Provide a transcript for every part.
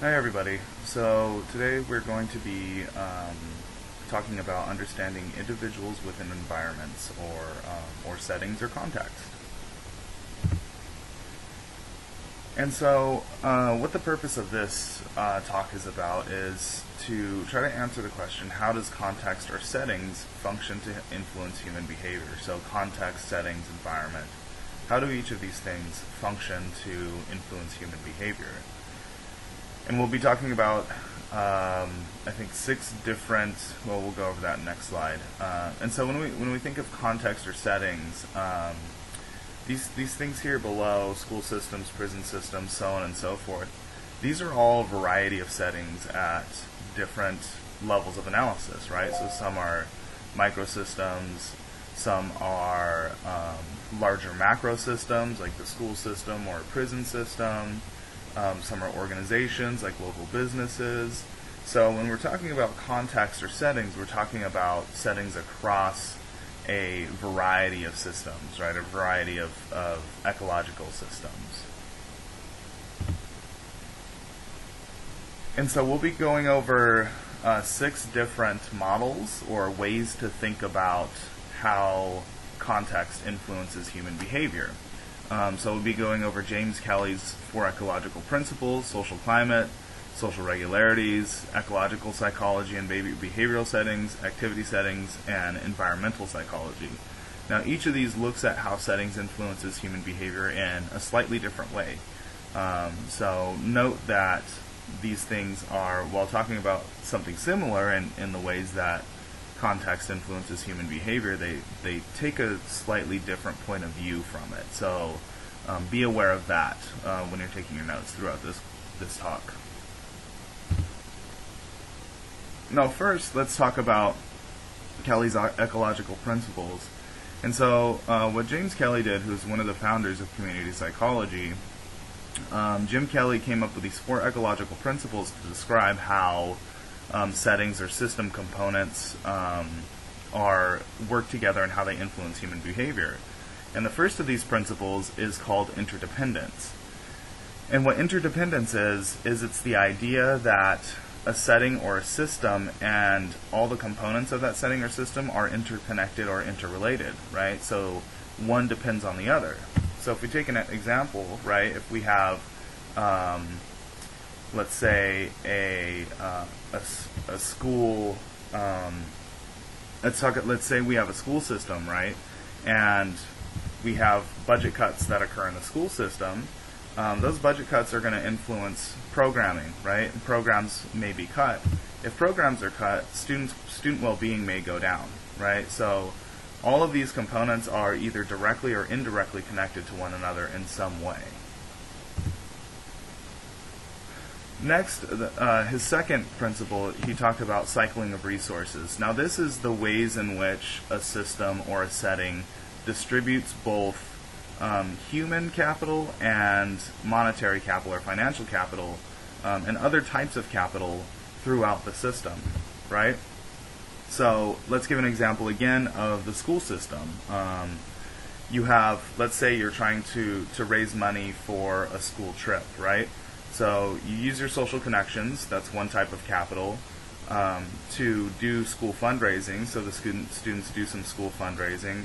Hi everybody. So today we're going to be talking about understanding individuals within environments or settings or context. And so what the purpose of this talk is about is to try to answer the question, how does context or settings function to influence human behavior? So context, settings, environment. How do each of these things function to influence human behavior? And we'll be talking about, I think, 6 different. Well, we'll go over that next slide. And so when we think of context or settings, these things here below, school systems, prison systems, so on and so forth, these are all a variety of settings at different levels of analysis, right? So some are microsystems, some are larger macro systems like the school system or a prison system. Some are organizations like local businesses. So when we're talking about context or settings, we're talking about settings across a variety of systems, right? A variety of ecological systems. And so we'll be going over 6 different models or ways to think about how context influences human behavior. So we'll be going over James Kelly's 4 ecological principles: social climate, social regularities, ecological psychology and behavioral settings, activity settings, and environmental psychology. Now each of these looks at how settings influences human behavior in a slightly different way. So note that these things are, while talking about something similar in the ways that context influences human behavior, they take a slightly different point of view from it. So be aware of that when you're taking your notes throughout this talk. Now first, let's talk about Kelly's ecological principles. And so what James Kelly did, who's one of the founders of community psychology, Jim Kelly came up with these 4 ecological principles to describe how settings or system components work together and how they influence human behavior. And the first of these principles is called interdependence. And what interdependence is it's the idea that a setting or a system and all the components of that setting or system are interconnected or interrelated, right? So one depends on the other. So if we take an example, right, if we have let's say a school. Let's say we have a school system, right, and we have budget cuts that occur in the school system. Those budget cuts are going to influence programming, right? And programs may be cut. If programs are cut, student well-being may go down, right? So all of these components are either directly or indirectly connected to one another in some way. Next, his second principle, he talked about cycling of resources. Now this is the ways in which a system or a setting distributes both human capital and monetary capital or financial capital and other types of capital throughout the system, right? So let's give an example again of the school system. You have, let's say you're trying to raise money for a school trip, right? So you use your social connections, that's one type of capital, to do school fundraising, so the students do some school fundraising,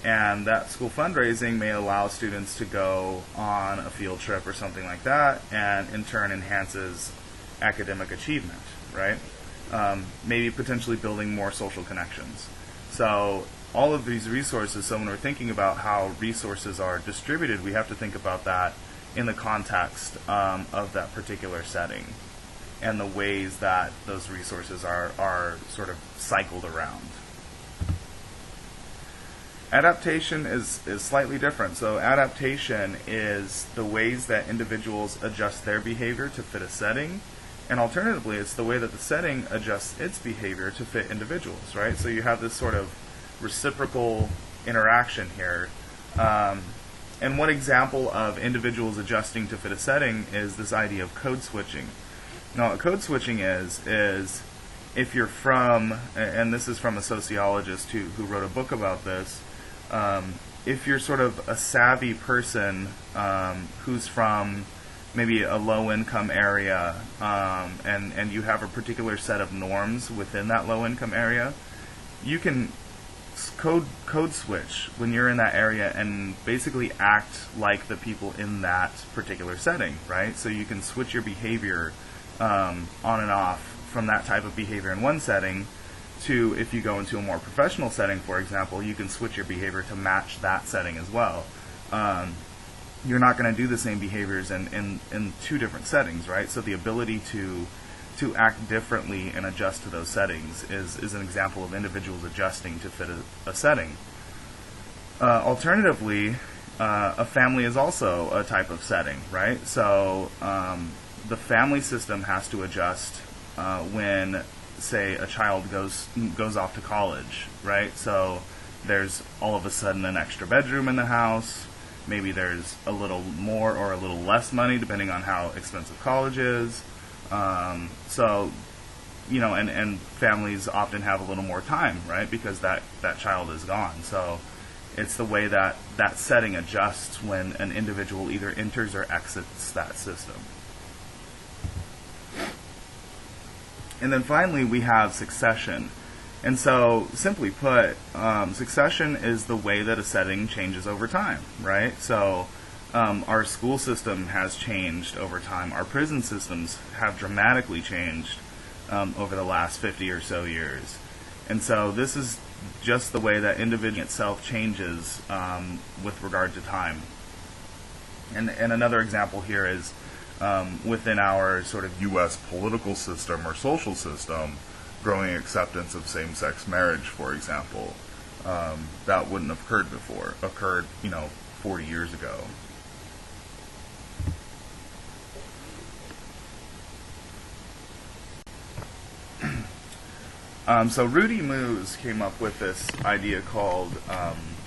and that school fundraising may allow students to go on a field trip or something like that, and in turn enhances academic achievement, right? Maybe potentially building more social connections. So all of these resources, so when we're thinking about how resources are distributed, we have to think about that in the context of that particular setting and the ways that those resources are sort of cycled around. Adaptation is slightly different. So adaptation is the ways that individuals adjust their behavior to fit a setting, and alternatively it's the way that the setting adjusts its behavior to fit individuals, right? So you have this sort of reciprocal interaction here. And one example of individuals adjusting to fit a setting is this idea of code switching. Now, what code switching is if you're from, and this is from a sociologist who wrote a book about this, if you're sort of a savvy person who's from maybe a low-income area, and you have a particular set of norms within that low-income area, you can code switch when you're in that area and basically act like the people in that particular setting, right? So you can switch your behavior on and off from that type of behavior in one setting to, if you go into a more professional setting, for example, you can switch your behavior to match that setting as well. You're not going to do the same behaviors in two different settings, right? So the ability to act differently and adjust to those settings is an example of individuals adjusting to fit a setting. Alternatively, a family is also a type of setting, right? So the family system has to adjust when, say, a child goes off to college, right? So there's all of a sudden an extra bedroom in the house. Maybe there's a little more or a little less money depending on how expensive college is. So, you know, and families often have a little more time, right? Because that child is gone. So it's the way that that setting adjusts when an individual either enters or exits that system. And then finally, we have succession. And so, simply put, succession is the way that a setting changes over time, right? So, our school system has changed over time. Our prison systems have dramatically changed over the last 50 or so years. And so, this is just the way that individual itself changes with regard to time. And another example here is within our sort of U.S. political system or social system, growing acceptance of same-sex marriage, for example, that wouldn't have occurred, 40 years ago. So Rudy Moose came up with this idea called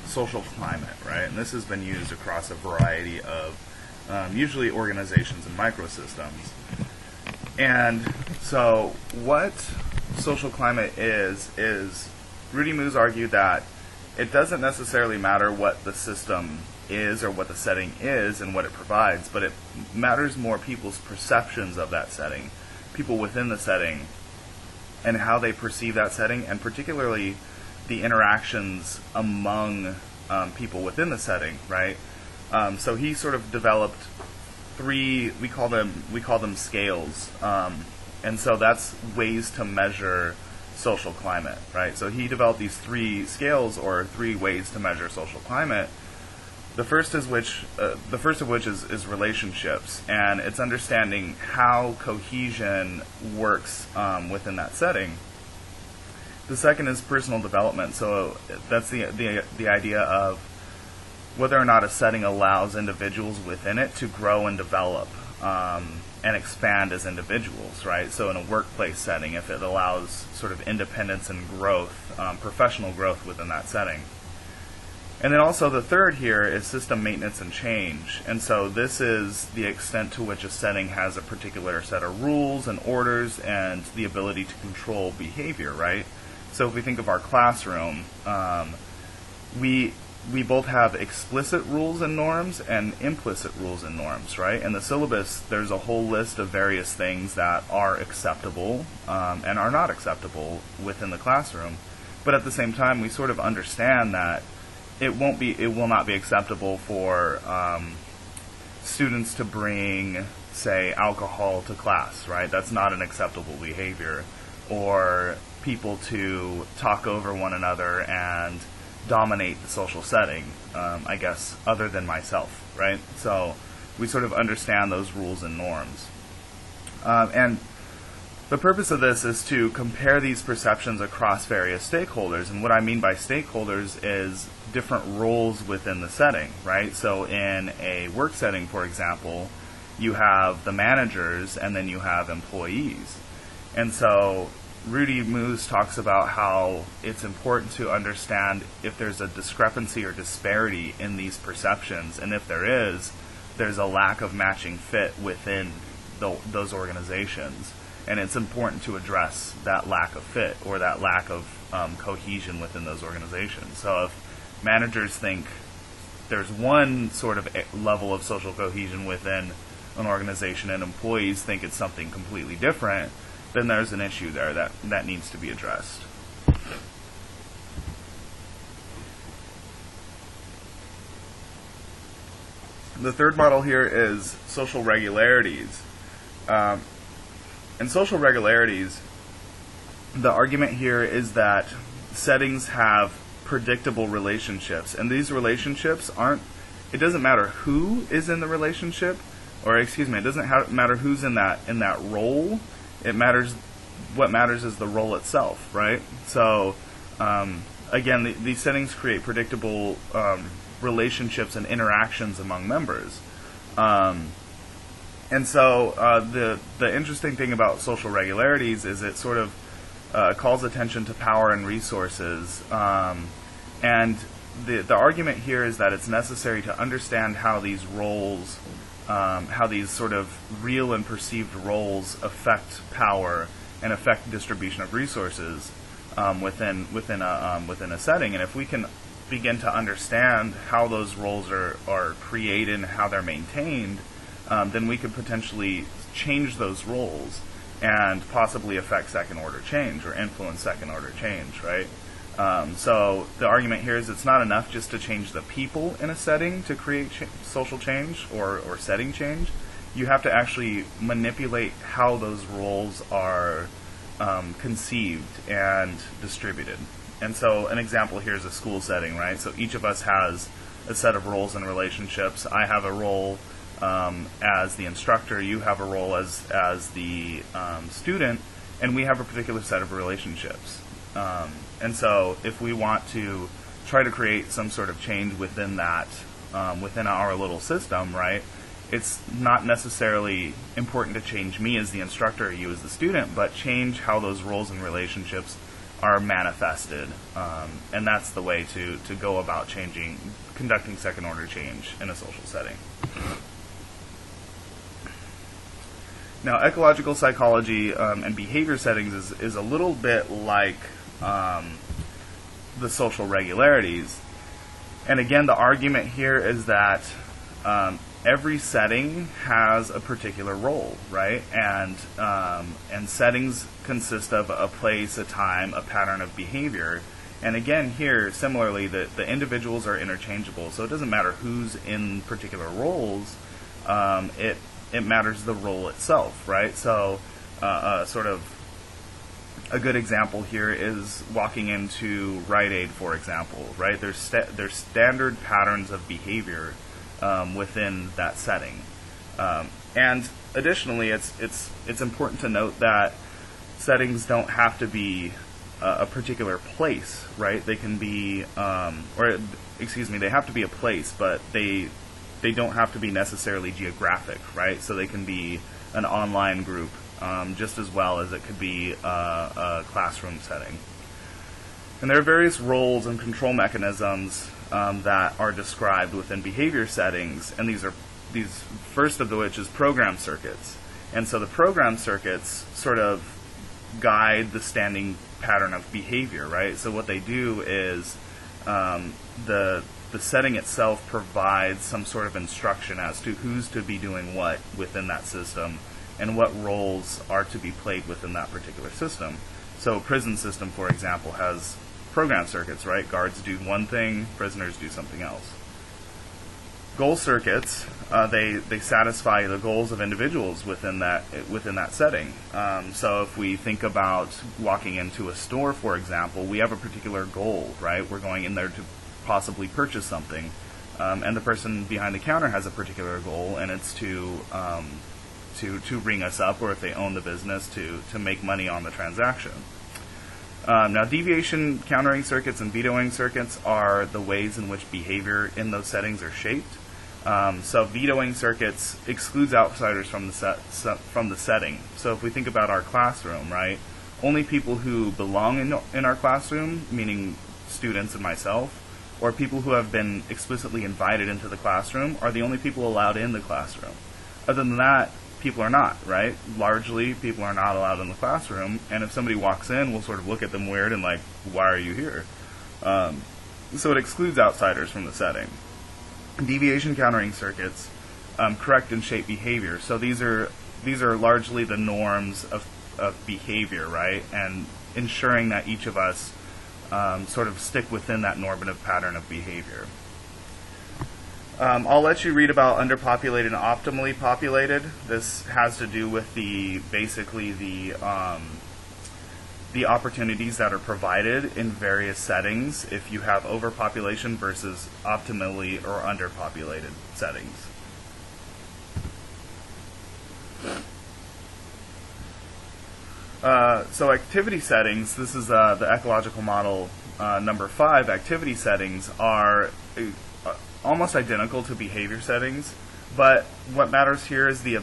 social climate, right? And this has been used across a variety of usually organizations and microsystems. And so what social climate is Rudy Moose argued that it doesn't necessarily matter what the system is or what the setting is and what it provides, but it matters more people's perceptions of that setting, people within the setting, and how they perceive that setting, and particularly the interactions among people within the setting, right? So he sort of developed three, we call them scales, and so that's ways to measure social climate, right? So he developed these three scales, or three ways to measure social climate. The first of which is relationships, and it's understanding how cohesion works within that setting. The second is personal development. So that's the idea of whether or not a setting allows individuals within it to grow and develop and expand as individuals, right? So in a workplace setting, if it allows sort of independence and growth, professional growth within that setting. And then also the third here is system maintenance and change. And so this is the extent to which a setting has a particular set of rules and orders and the ability to control behavior, right? So if we think of our classroom, we both have explicit rules and norms and implicit rules and norms, right? In the syllabus, there's a whole list of various things that are acceptable and are not acceptable within the classroom. But at the same time, we sort of understand that it will not be acceptable for students to bring, say, alcohol to class, right? That's not an acceptable behavior. Or people to talk over one another and dominate the social setting, I guess, other than myself, right? So we sort of understand those rules and norms. And the purpose of this is to compare these perceptions across various stakeholders. And what I mean by stakeholders is different roles within the setting, right? So in a work setting, for example, you have the managers and then you have employees. And so Rudy Moose talks about how it's important to understand if there's a discrepancy or disparity in these perceptions, and if there is, there's a lack of matching fit within those organizations. And it's important to address that lack of fit or that lack of cohesion within those organizations. So if managers think there's one sort of level of social cohesion within an organization and employees think it's something completely different, then there's an issue there that needs to be addressed. The third model here is social regularities. In social regularities, the argument here is that settings have predictable relationships, and these relationships it doesn't matter who is in the relationship, or excuse me, it doesn't matter who's in that role. What matters is the role itself, right? So again, these settings create predictable relationships and interactions among members. And so the interesting thing about social regularities is it sort of calls attention to power and resources. And the argument here is that it's necessary to understand how these roles, how these sort of real and perceived roles affect power and affect distribution of resources within a setting. And if we can begin to understand how those roles are created and how they're maintained, then we could potentially change those roles and possibly affect second-order change or influence second-order change, right? So the argument here is it's not enough just to change the people in a setting to create social change or setting change. You have to actually manipulate how those roles are conceived and distributed. And so an example here is a school setting, right? So each of us has a set of roles and relationships. I have a role as the instructor, you have a role as the student, and we have a particular set of relationships. And so if we want to try to create some sort of change within that, within our little system, right, it's not necessarily important to change me as the instructor or you as the student, but change how those roles and relationships are manifested. And that's the way to go about conducting second-order change in a social setting. Now, ecological psychology and behavior settings is a little bit like the social regularities. And again, the argument here is that every setting has a particular role, right? And settings consist of a place, a time, a pattern of behavior. And again, here, similarly, the individuals are interchangeable. So it doesn't matter who's in particular roles. It matters the role itself, right? So sort of a good example here is walking into Rite Aid, for example, right? There's standard patterns of behavior within that setting. And additionally, it's important to note that settings don't have to be a particular place, right? They can be, they have to be a place, but they don't have to be necessarily geographic, right? So they can be an online group just as well as it could be a classroom setting. And there are various roles and control mechanisms that are described within behavior settings, and these first of which is program circuits. And so the program circuits sort of guide the standing pattern of behavior, right? So what they do is the setting itself provides some sort of instruction as to who's to be doing what within that system and what roles are to be played within that particular system. So a prison system, for example, has program circuits, right? Guards do one thing, prisoners do something else. Goal circuits, they satisfy the goals of individuals within that setting. So if we think about walking into a store, for example, we have a particular goal, right? We're going in there to possibly purchase something, and the person behind the counter has a particular goal, and it's to ring us up, or if they own the business, to make money on the transaction. Now, deviation countering circuits and vetoing circuits are the ways in which behavior in those settings are shaped. So vetoing circuits excludes outsiders from the setting. So if we think about our classroom, right, only people who belong in our classroom, meaning students and myself, or people who have been explicitly invited into the classroom, are the only people allowed in the classroom. Other than that, people are not, right? Largely, people are not allowed in the classroom, and if somebody walks in, we'll sort of look at them weird and like, why are you here? So it excludes outsiders from the setting. Deviation countering circuits correct and shape behavior. So these are largely the norms of behavior, right? And ensuring that each of us sort of stick within that normative pattern of behavior. I'll let you read about underpopulated and optimally populated. This has to do with basically the opportunities that are provided in various settings if you have overpopulation versus optimally or underpopulated settings. So activity settings, this is the ecological model number 5. Activity settings are almost identical to behavior settings, but what matters here is the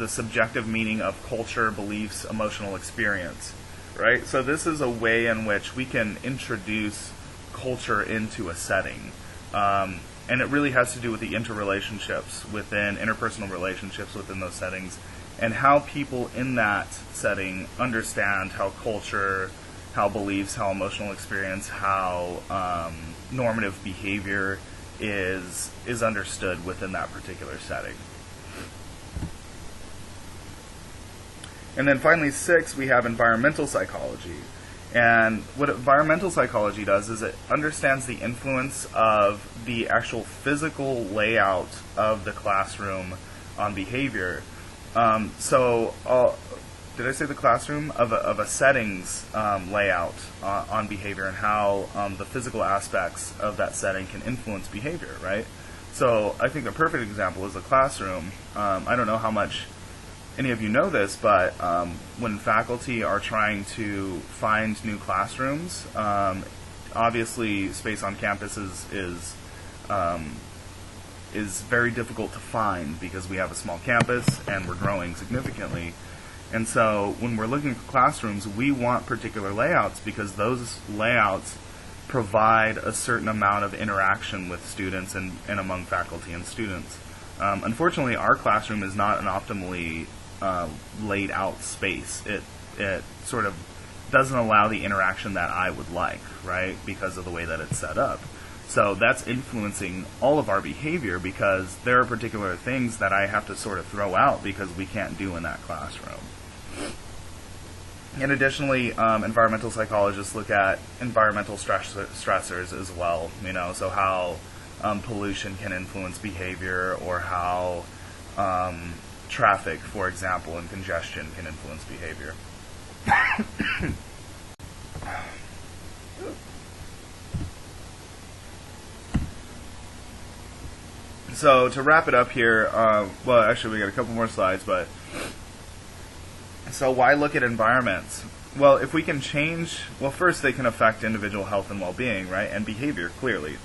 subjective meaning of culture, beliefs, emotional experience, right? So this is a way in which we can introduce culture into a setting, and it really has to do with the interpersonal relationships within those settings, and how people in that setting understand how culture, how beliefs, how emotional experience, how normative behavior is understood within that particular setting. And then finally, 6, we have environmental psychology. And what environmental psychology does is it understands the influence of the actual physical layout of the classroom on behavior. Did I say the classroom? Of a settings layout on behavior, and how the physical aspects of that setting can influence behavior, right? So I think a perfect example is a classroom. I don't know how much any of you know this, but when faculty are trying to find new classrooms, obviously space on campus is very difficult to find because we have a small campus and we're growing significantly. And so when we're looking for classrooms, we want particular layouts because those layouts provide a certain amount of interaction with students and among faculty and students. Unfortunately, our classroom is not an optimally laid out space. It sort of doesn't allow the interaction that I would like, right, because of the way that it's set up. So that's influencing all of our behavior because there are particular things that I have to sort of throw out because we can't do in that classroom. And additionally, environmental psychologists look at environmental stressors as well, so how pollution can influence behavior, or how traffic, for example, and congestion can influence behavior. So to wrap it up here, well, actually we got a couple more slides, but so why look at environments? Well, if we can change, well, first they can affect individual health and well-being, right, and behavior, clearly.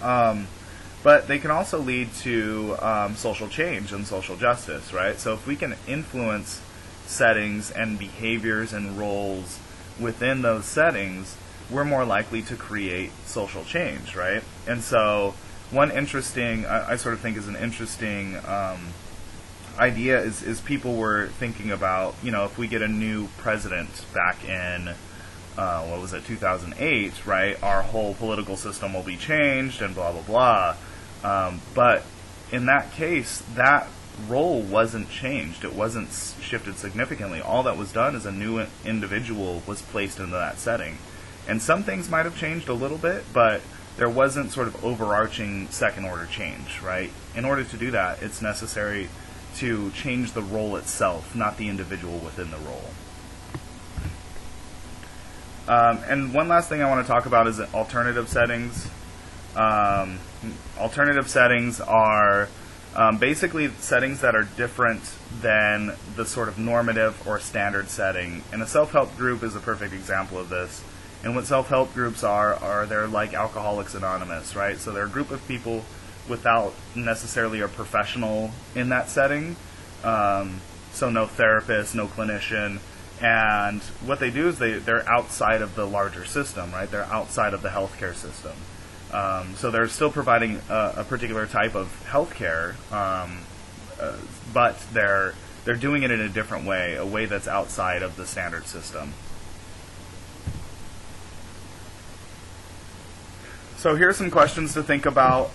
But they can also lead to social change and social justice, right? So if we can influence settings and behaviors and roles within those settings, we're more likely to create social change, right? And so one interesting, I sort of think is an interesting idea is people were thinking about, if we get a new president back in, 2008, right, our whole political system will be changed and blah, blah, blah. But in that case, that role wasn't changed. It wasn't shifted significantly. All that was done is a new individual was placed into that setting. And some things might have changed a little bit, but there wasn't sort of overarching second-order change, right? In order to do that, it's necessary to change the role itself, not the individual within the role. And one last thing I want to talk about is alternative settings. Alternative settings are basically settings that are different than the sort of normative or standard setting. And a self-help group is a perfect example of this. And what self-help groups are they're like Alcoholics Anonymous, right? So they're a group of people without necessarily a professional in that setting. So no therapist, no clinician. And what they do is they're outside of the larger system, right? They're outside of the healthcare system. So they're still providing a particular type of healthcare, but they're doing it in a different way, a way that's outside of the standard system. So here's some questions to think about.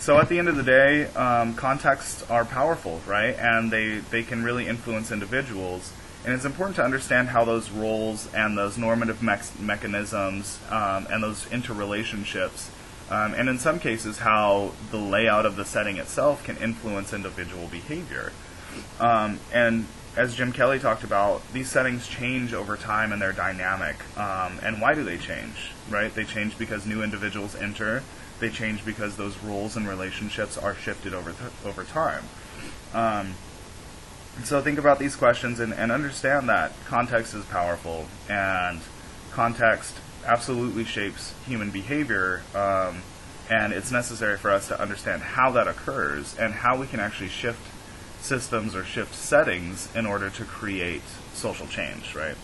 So at the end of the day, contexts are powerful, right? And they can really influence individuals. And it's important to understand how those roles and those normative mechanisms and those interrelationships, and in some cases how the layout of the setting itself can influence individual behavior. And as Jim Kelly talked about, these settings change over time and they're dynamic. And why do they change, right? They change because new individuals enter. They change because those roles and relationships are shifted over time. So think about these questions and understand that context is powerful, and context absolutely shapes human behavior, and it's necessary for us to understand how that occurs and how we can actually shift systems or shift settings in order to create social change, right?